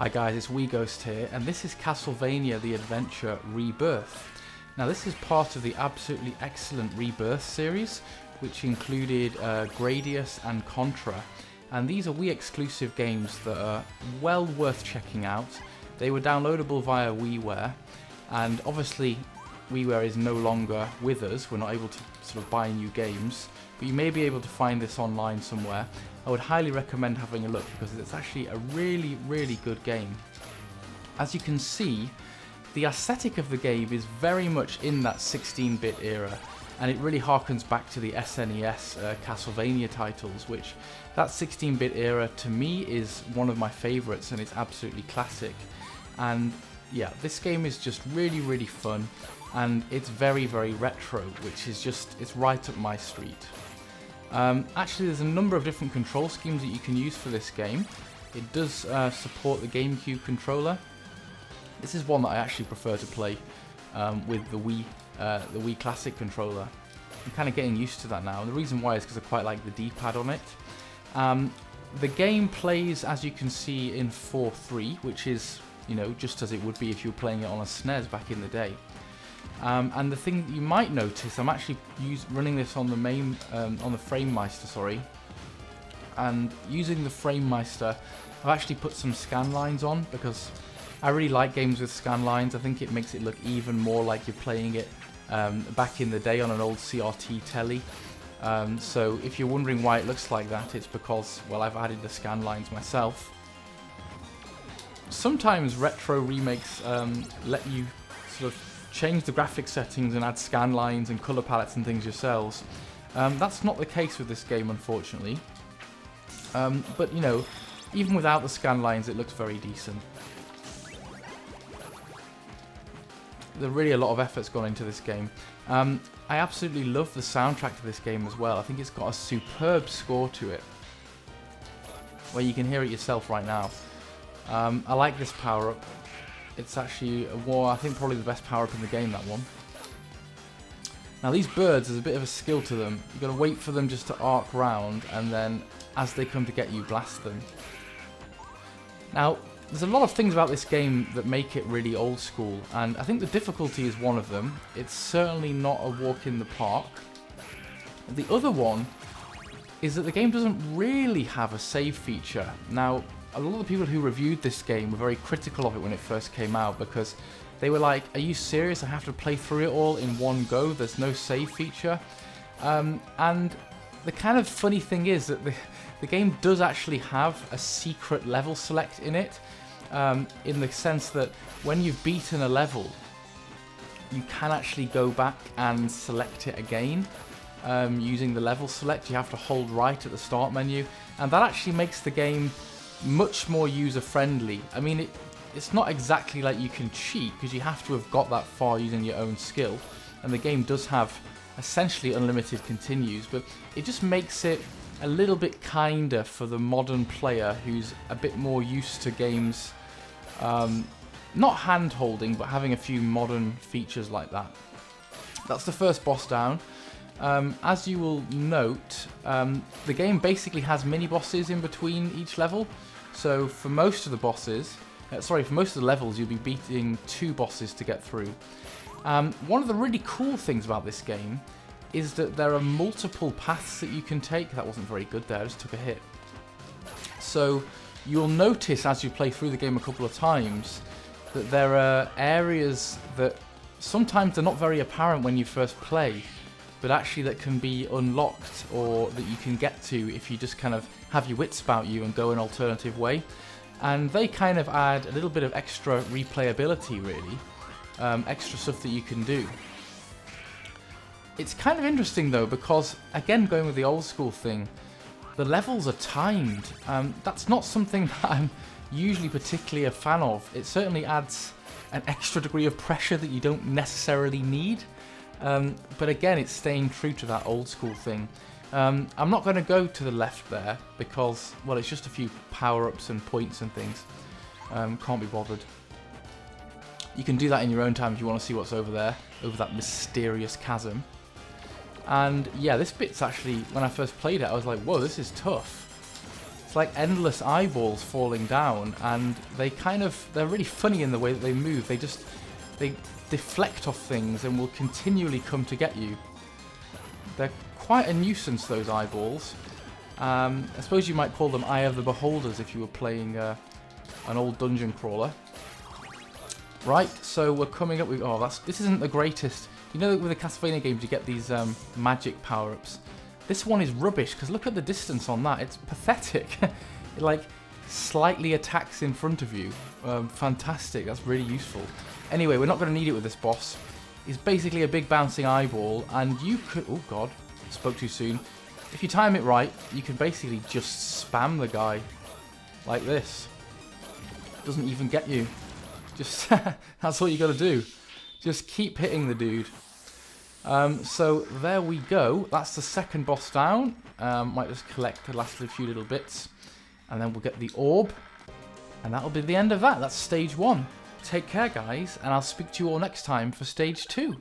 Hi guys, it's WeGhost here, and this is Castlevania The Adventure Rebirth. Now this is part of the absolutely excellent Rebirth series, which included Gradius and Contra, and these are Wii exclusive games that are well worth checking out. They were downloadable via WiiWare, and obviously WiiWare is no longer with us, we're not able to sort of buy new games, but you may be able to find this online somewhere. I would highly recommend having a look because it's actually a really good game. As you can see, the aesthetic of the game is very much in that 16-bit era, and it really harkens back to the SNES Castlevania titles, which that 16-bit era to me is one of my favourites, and it's absolutely classic. And yeah, this game is just really fun, and it's very retro, which is just, it's right up my street. Actually, there's a number of different control schemes that you can use for this game. It does support the GameCube controller. This is one that I actually prefer to play with the Wii Classic controller. I'm kind of getting used to that now, and the reason why is because I quite like the D-pad on it. The game plays, as you can see, in 4:3, which is, you know, just as it would be if you were playing it on a SNES back in the day. And the thing that you might notice, I'm actually running this on the main, on the FrameMeister, sorry. And using the FrameMeister, I've actually put some scan lines on because I really like games with scan lines. I think it makes it look even more like you're playing it back in the day on an old CRT telly. So if you're wondering why it looks like that, it's because, well, I've added the scan lines myself. Sometimes retro remakes let you sort of change the graphic settings and add scan lines and colour palettes and things yourselves. That's not the case with this game, unfortunately. But, you know, even without the scan lines, it looks very decent. There's really a lot of effort's gone into this game. I absolutely love the soundtrack to this game as well. I think it's got a superb score to it, where you can hear it yourself right now. I like this power-up. It's actually, I think, probably the best power-up in the game, that one. Now these birds, there's a bit of a skill to them. You've got to wait for them just to arc round, and then as they come to get you, blast them. Now, there's a lot of things about this game that make it really old school, and I think the difficulty is one of them. It's certainly not a walk in the park. The other one is that the game doesn't really have a save feature. Now, a lot of the people who reviewed this game were very critical of it when it first came out because they were like, are you serious? I have to play through it all in one go? There's no save feature? And the kind of funny thing is that the game does actually have a secret level select in it, in the sense that when you've beaten a level, you can actually go back and select it again. Using the level select, you have to hold right at the start menu, and that actually makes the game much more user-friendly. I mean, it's not exactly like you can cheat, because you have to have got that far using your own skill, and the game does have essentially unlimited continues, but it just makes it a little bit kinder for the modern player who's a bit more used to games, not hand-holding, but having a few modern features like that. That's the first boss down. As you will note, the game basically has mini-bosses in between each level. So for most of the bosses, for most of the levels, you'll be beating 2 bosses to get through. One of the really cool things about this game is that there are multiple paths that you can take. That wasn't very good there, I just took a hit. So you'll notice as you play through the game a couple of times that there are areas that sometimes they're not very apparent when you first play, but actually that can be unlocked, or that you can get to if you just kind of have your wits about you and go an alternative way. And they kind of add a little bit of extra replayability, really. Extra stuff that you can do. It's kind of interesting though, because again, going with the old school thing, the levels are timed. That's not something that I'm usually particularly a fan of. It certainly adds an extra degree of pressure that you don't necessarily need. But again, it's staying true to that old school thing. I'm not going to go to the left there because, well, it's just a few power-ups and points and things. Can't be bothered. You can do that in your own time if you want to see what's over there, over that mysterious chasm. And yeah, this bit's actually, when I first played it, I was like, whoa, this is tough. It's like endless eyeballs falling down, and they're really funny in the way that they move. They deflect off things and will continually come to get you. They're quite a nuisance, those eyeballs. I suppose you might call them Eye of the Beholders if you were playing an old dungeon crawler. Right, so we're coming up with... Oh, this isn't the greatest. You know, with the Castlevania games, you get these magic power-ups. This one is rubbish, because look at the distance on that. It's pathetic. It, like, slightly attacks in front of you. Fantastic. That's really useful. Anyway, we're not going to need it with this boss. He's basically a big bouncing eyeball, and you could... Oh, God. Spoke too soon. If you time it right, you can basically just spam the guy. Like this. Doesn't even get you. Just... That's all you got to do. Just keep hitting the dude. So there we go. That's the second boss down. Might just collect the last few little bits. And then we'll get the orb. And that'll be the end of that. That's stage 1. Take care, guys. And I'll speak to you all next time for stage 2.